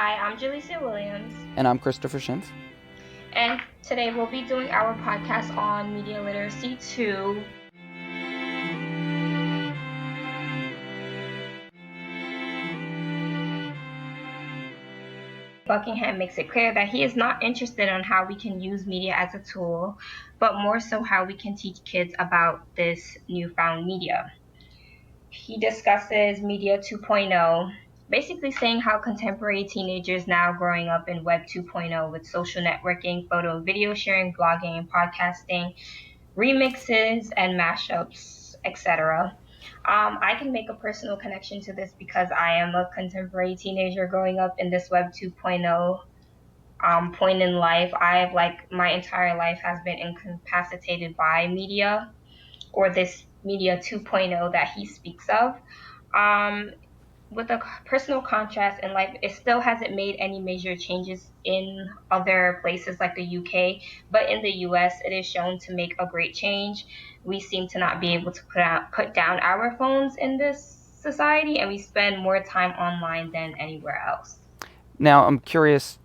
Hi, I'm Jalesia Williams, And I'm Christopher Schimpf. and today we'll be doing our podcast on Media Literacy 2. Buckingham makes it clear that he is not interested in how we can use media as a tool, but more so how we can teach kids about this newfound media. He discusses Media 2.0, basically saying how contemporary teenagers now growing up in Web 2.0 with social networking, photo and video sharing, blogging and podcasting, remixes and mashups, etc. I can make a personal connection to this because I am a contemporary teenager growing up in this Web 2.0 point in life. I've my entire life has been incapacitated by media or this media 2.0 that he speaks of. Um, with a personal contrast in life, it still hasn't made any major changes in other places like the UK, but in the US, it is shown to make a great change. We seem to not be able to put down our phones in this society, and we spend more time online than anywhere else. Now, I'm curious.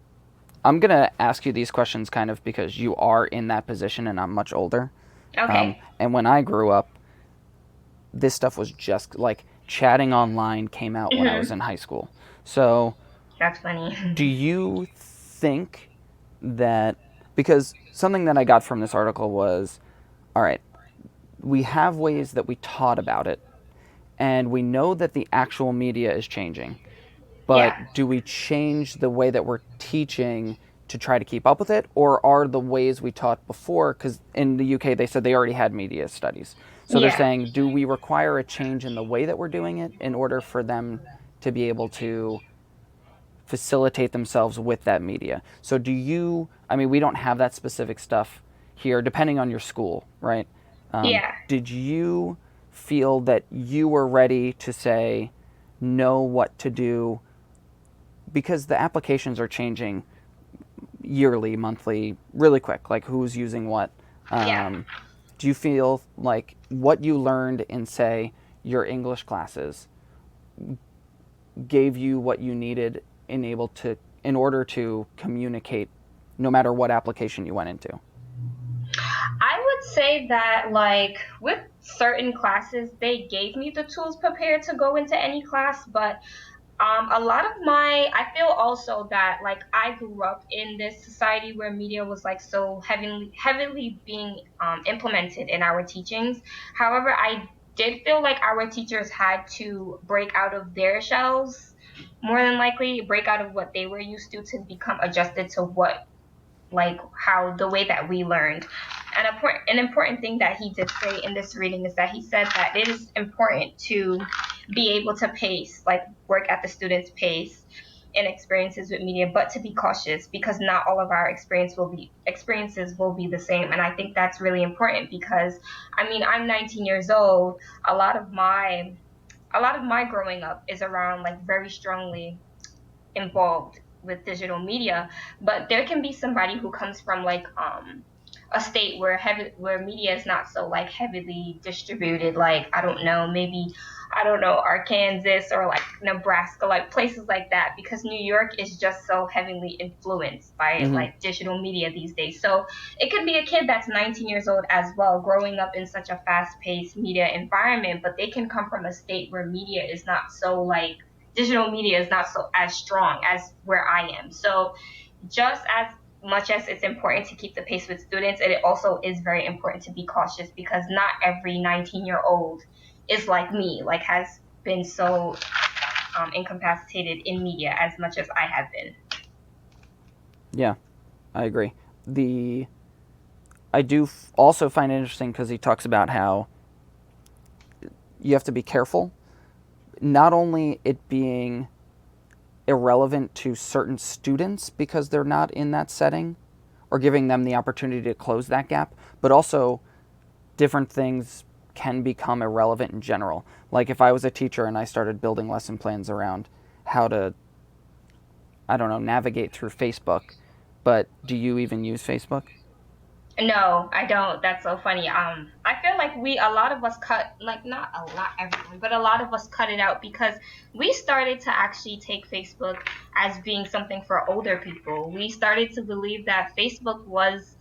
I'm going to ask you these questions kind of because you are in that position and I'm much older. Okay. And when I grew up, this stuff was just like chatting online came out when I was in high school. So, That's funny. do you think that, because something that I got from this article was, all right, we have ways that we taught about it, and we know that the actual media is changing. Yeah. But do we change the way that we're teaching to try to keep up with it, or are the ways we taught before, because in the UK they said they already had media studies, so they're Yeah. saying, do we require a change in the way that we're doing it in order for them to be able to facilitate themselves with that media? So do you, I mean, we don't have that specific stuff here, depending on your school, right? Yeah. Did you feel that you were ready to say, know what to do, because the applications are changing yearly, monthly, really quick, like who's using what? Yeah. Do you feel like what you learned in, say, your English classes gave you what you needed in order to communicate no matter what application you went into? I would say that, with certain classes, they gave me the tools prepared to go into any class, but a lot of I feel also that, I grew up in this society where media was, so heavily being implemented in our teachings. However, I did feel like our teachers had to break out of their shells, more than likely, break out of what they were used to become adjusted to how the way that we learned. And an important thing that he did say in this reading is that he said that it is important to be able to work at the student's pace in experiences with media, but to be cautious because not all of our experiences will be the same. And I think that's really important because, I mean, I'm 19 years old. A lot of my growing up is around very strongly involved with digital media, but there can be somebody who comes from a state where media is not so heavily distributed, I don't know, Arkansas or Nebraska, places like that, because New York is just so heavily influenced by Mm-hmm. digital media these days. So it could be a kid that's 19 years old as well, growing up in such a fast-paced media environment, but they can come from a state where media is not so digital media is not so as strong as where I am. So just as much as it's important to keep the pace with students, it also is very important to be cautious because not every 19-year-old is like me, has been so incapacitated in media as much as I have been. Yeah, I agree. I do also find it interesting because he talks about how you have to be careful, not only it being irrelevant to certain students because they're not in that setting or giving them the opportunity to close that gap, but also different things can become irrelevant in general. Like if I was a teacher and I started building lesson plans around how to, I don't know, navigate through Facebook, but do you even use Facebook? No, I don't. That's so funny. I feel like a lot of us cut, like not a lot, everyone, but a lot of us cut it out because we started to actually take Facebook as being something for older people. We started to believe that Facebook was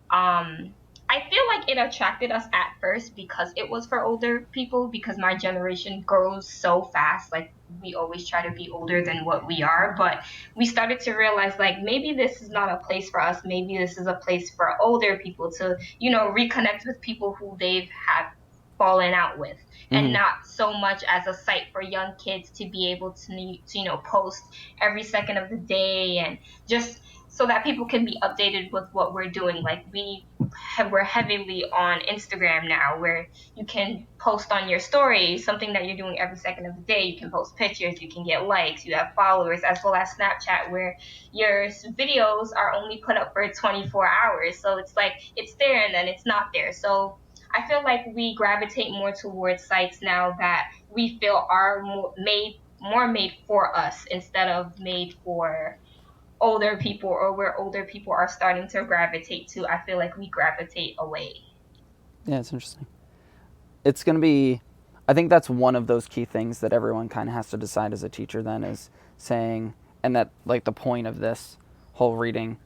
um I feel like it attracted us at first because it was for older people, because my generation grows so fast. Like, we always try to be older than what we are, but we started to realize, like, maybe this is not a place for us. Maybe this is a place for older people to, reconnect with people who they've had fallen out with, and Mm-hmm. not so much as a site for young kids to be able to post every second of the day, and just so that people can be updated with what we're doing. Like, we're heavily on Instagram now, where you can post on your story something that you're doing every second of the day. You can post pictures, you can get likes, you have followers, as well as Snapchat, where your videos are only put up for 24 hours. So it's like it's there and then it's not there. So I feel like we gravitate more towards sites now that we feel are more made for us, instead of made for older people, or where older people are starting to gravitate to. I feel like we gravitate away. Yeah, it's interesting. It's going to be, I think that's one of those key things that everyone kind of has to decide as a teacher then, is saying, and that, like, the point of this whole reading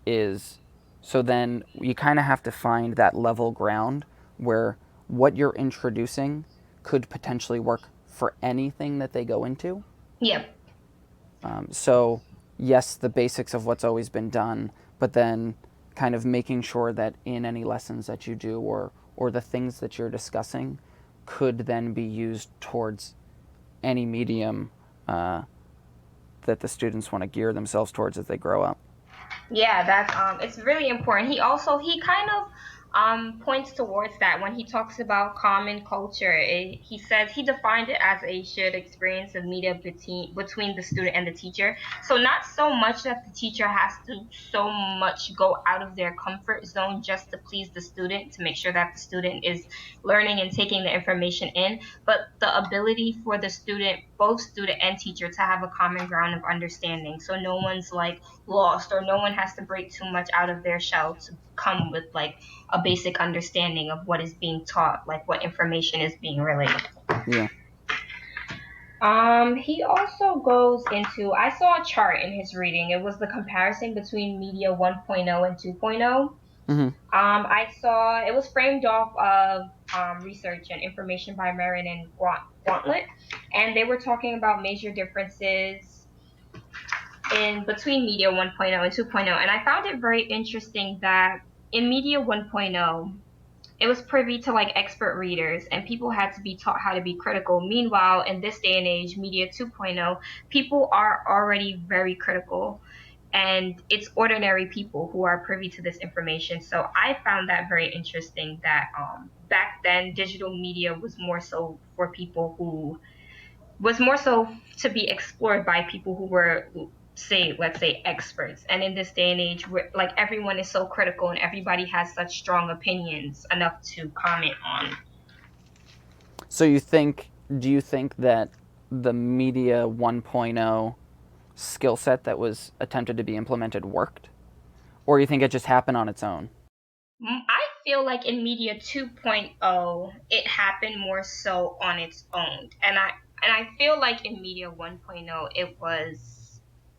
is, so then you kind of have to find that level ground where what you're introducing could potentially work for anything that they go into. Yep. So, yes, the basics of what's always been done, but then kind of making sure that in any lessons that you do, or the things that you're discussing, could then be used towards any medium that the students want to gear themselves towards as they grow up. Yeah, that's it's really important. He kind of points towards that when he talks about common culture. He says he defined it as a shared experience of media between the student and the teacher. So not so much that the teacher has to so much go out of their comfort zone just to please the student, to make sure that the student is learning and taking the information in, but the ability for the student, both student and teacher, to have a common ground of understanding. So no one's like lost, or no one has to break too much out of their shell to come with like a basic understanding of what is being taught, like what information is being relayed. Yeah. He also goes into, I saw a chart in his reading. It was the comparison between Media 1.0 and 2.0. Mm-hmm. I saw it was framed off of research and information by Marin and Gauntlet, and they were talking about major differences in between Media 1.0 and 2.0. And I found it very interesting that in Media 1.0, it was privy to like expert readers, and people had to be taught how to be critical. Meanwhile, in this day and age, Media 2.0, people are already very critical, and it's ordinary people who are privy to this information. So I found that very interesting, that back then digital media was more so for people who was more so to be explored by people who were, let's say, experts. And in this day and age, where like everyone is so critical and everybody has such strong opinions enough to comment on. So do you think that the Media 1.0 skill set that was attempted to be implemented worked? Or you think it just happened on its own? I feel like in Media 2.0, it happened more so on its own. And I feel like in Media 1.0, it was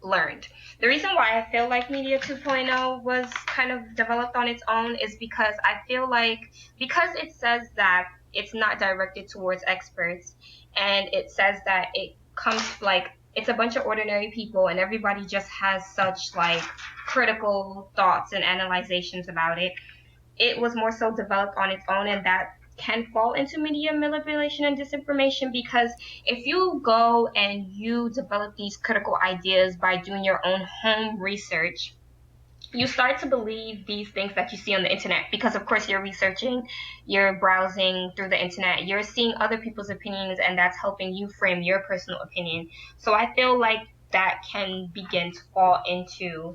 learned. The reason why I feel like Media 2.0 was kind of developed on its own is because I feel like, because it says that it's not directed towards experts, and it says that it comes like it's a bunch of ordinary people, and everybody just has such like critical thoughts and analyzations about it. It was more so developed on its own, and that can fall into media manipulation and disinformation, because if you go and you develop these critical ideas by doing your own home research, you start to believe these things that you see on the internet, because of course you're researching, you're browsing through the internet, you're seeing other people's opinions, and that's helping you frame your personal opinion. So I feel like that can begin to fall into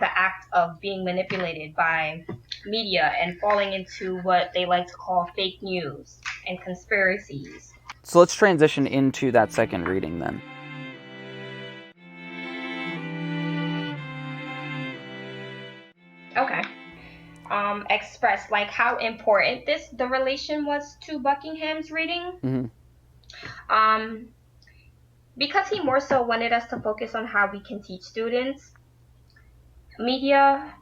the act of being manipulated by media and falling into what they like to call fake news and conspiracies. So let's transition into that second reading then. Okay. express like how important the relation was to Buckingham's reading. Mm-hmm. Um, because he more so wanted us to focus on how we can teach students media.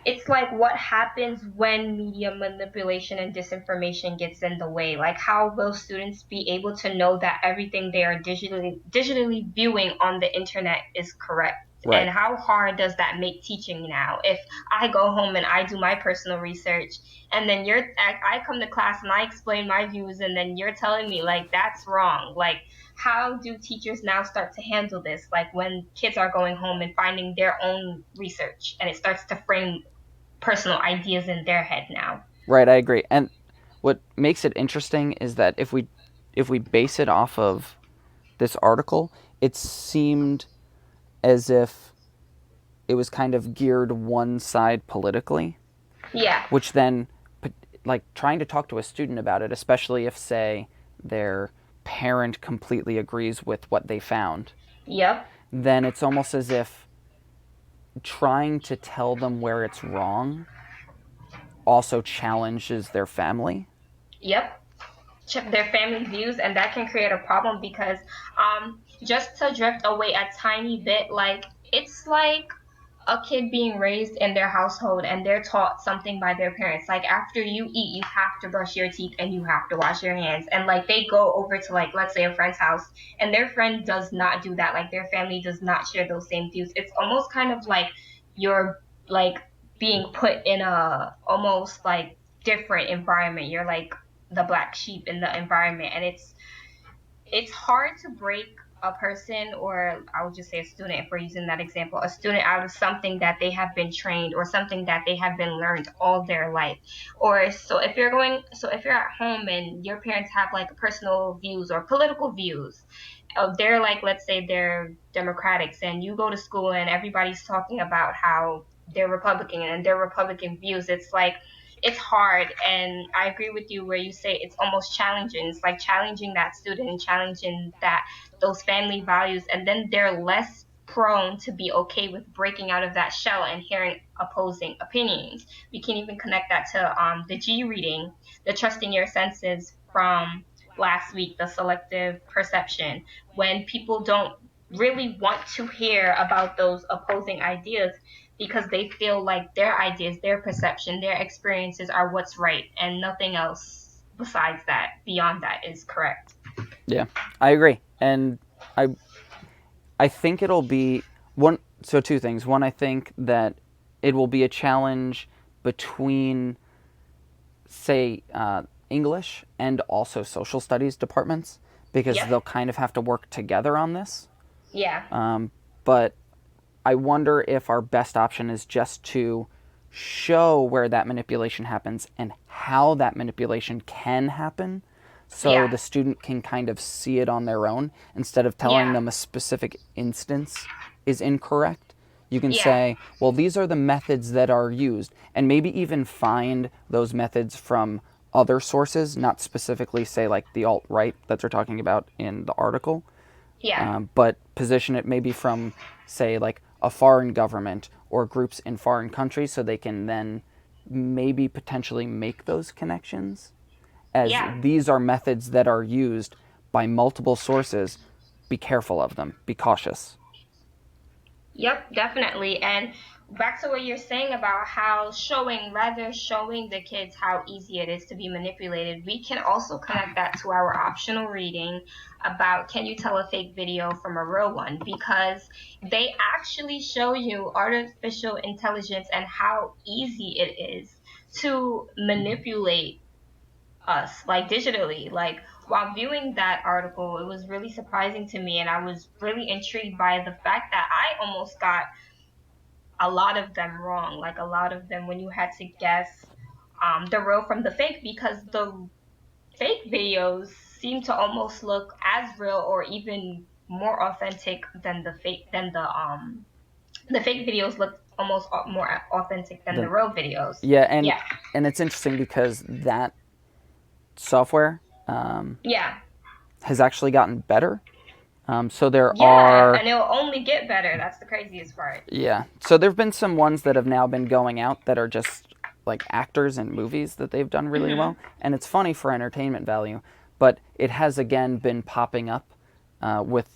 It's like what happens when media manipulation and disinformation gets in the way. Like how will students be able to know that everything they are digitally viewing on the internet is correct? Right. And how hard does that make teaching now? If I go home and I do my personal research, and then I come to class and I explain my views, and then you're telling me like that's wrong. Like how do teachers now start to handle this? Like when kids are going home and finding their own research, and it starts to frame personal ideas in their head now. Right, I agree. And what makes it interesting is that if we base it off of this article, it seemed as if it was kind of geared one side politically, Yeah. which then, like, trying to talk to a student about it, especially if, say, their parent completely agrees with what they found, Yep. then it's almost as if trying to tell them where it's wrong also challenges their family. Yep. Their family views, and that can create a problem because just to drift away a tiny bit, like it's like a kid being raised in their household and they're taught something by their parents, like after you eat you have to brush your teeth and you have to wash your hands, and like they go over to, like, let's say a friend's house and their friend does not do that, like their family does not share those same views. It's almost kind of like you're like being put in a almost like different environment. You're like the black sheep in the environment, and it's hard to break a person, or I would just say a student, if we're using that example, a student out of something that they have been trained or something that they have been learned all their life. Or so if you're at home and your parents have like personal views or political views, they're like, let's say they're Democrats, and you go to school and everybody's talking about how they're Republican and their Republican views. It's like it's hard, and I agree with you where you say it's almost challenging. It's like challenging that student and challenging that those family values, and then they're less prone to be okay with breaking out of that shell and hearing opposing opinions. We can even connect that to the G reading, the trusting your senses from last week, the selective perception, when people don't really want to hear about those opposing ideas because they feel like their ideas, their perception, their experiences are what's right, and nothing else besides that, beyond that, is correct. Yeah, I agree. And I I think it'll be one. So two things. One, I think that it will be a challenge between, say, English and also social studies departments because Yep. they'll kind of have to work together on this. Yeah. But I wonder if our best option is just to show where that manipulation happens and how that manipulation can happen so Yeah. the student can kind of see it on their own instead of telling Yeah. them a specific instance is incorrect. You can Yeah. say, well, these are the methods that are used, and maybe even find those methods from other sources, not specifically, say, like the alt right that they're talking about in the article, Yeah. but position it maybe from, say, like a foreign government or groups in foreign countries so they can then maybe potentially make those connections as Yeah. these are methods that are used by multiple sources. Be careful of them. Be cautious. Yep, definitely. And back to what you're saying about how rather showing the kids how easy it is to be manipulated, we can also connect that to our optional reading about can you tell a fake video from a real one? Because they actually show you artificial intelligence and how easy it is to manipulate us, like digitally. Like while viewing that article, it was really surprising to me, and I was really intrigued by the fact that I almost got a lot of them wrong. Like a lot of them, when you had to guess the real from the fake, because the fake videos seem to almost look as real or even more authentic than the fake videos look almost more authentic than the The, real videos. yeah, Yeah. and it's interesting because that software Yeah. has actually gotten better. So there Yeah, are and it'll only get better. That's the craziest part. Yeah. So there have been some ones that have now been going out that are just like actors in movies that they've done really well, and it's funny for entertainment value, but it has again been popping up with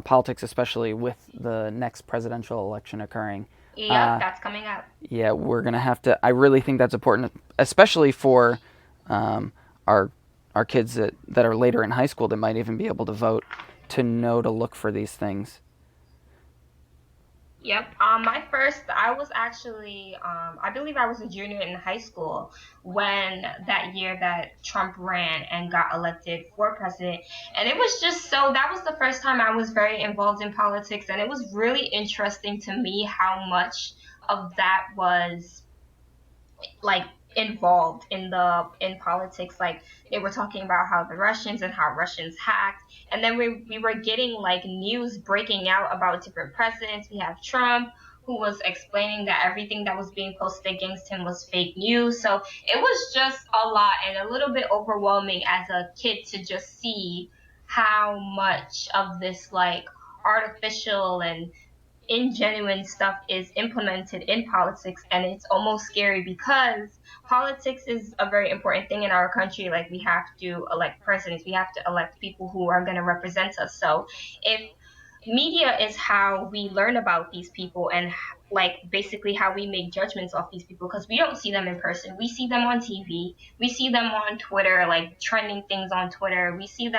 politics, especially with the next presidential election occurring. Yep, that's coming up. Yeah, we're gonna have to. I really think that's important, especially for our kids that are later in high school that might even be able to vote, to know to look for these things. Yep. I was actually, I believe I was a junior in high school when that year that Trump ran and got elected for president. And it was just that was the first time I was very involved in politics. And it was really interesting to me how much of that was like involved in politics. Like they were talking about how the Russians and how Russians hacked, and then we were getting like news breaking out about different presidents. We have Trump, who was explaining that everything that was being posted against him was fake news. So it was just a lot and a little bit overwhelming as a kid to just see how much of this like artificial and ingenuine stuff is implemented in politics, and it's almost scary because politics is a very important thing in our country. Like we have to elect presidents, we have to elect people who are going to represent us. So if media is how we learn about these people and like basically how we make judgments off these people, because we don't see them in person, we see them on TV, we see them on Twitter, like trending things on Twitter, we see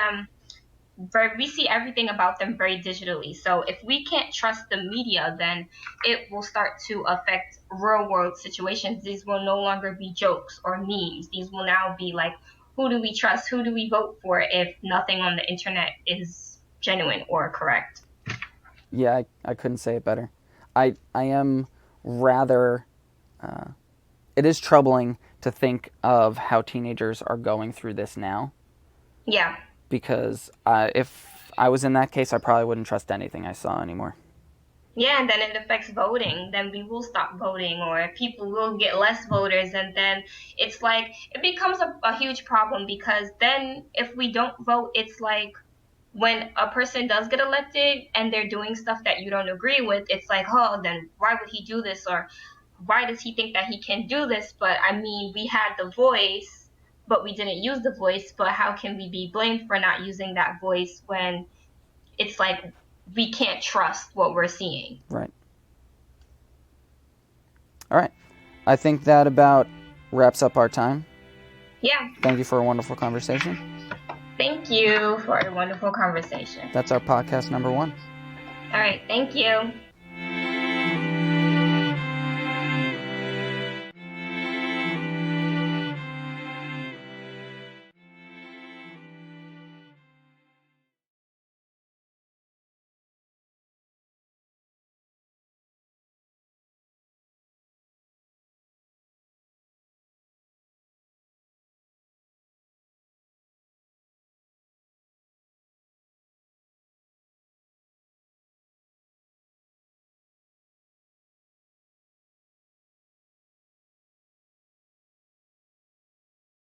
everything about them very digitally. So if we can't trust the media, then it will start to affect real world situations. These will no longer be jokes or memes. These will now be like, who do we trust? Who do we vote for if nothing on the internet is genuine or correct? Yeah, I couldn't say it better. I am rather. It is troubling to think of how teenagers are going through this now, Yeah. because if I was in that case, I probably wouldn't trust anything I saw anymore. Yeah, and then it affects voting. Then we will stop voting, or people will get less voters, and then it's like it becomes a huge problem because then if we don't vote, it's like when a person does get elected and they're doing stuff that you don't agree with, it's like, oh, then why would he do this? Or why does he think that he can do this? But I mean, we had the voice, but we didn't use the voice. But how can we be blamed for not using that voice when it's like we can't trust what we're seeing? Right. All right. I think that about wraps up our time. Yeah. Thank you for a wonderful conversation. Thank you for a wonderful conversation. That's our podcast number 1. All right. Thank you.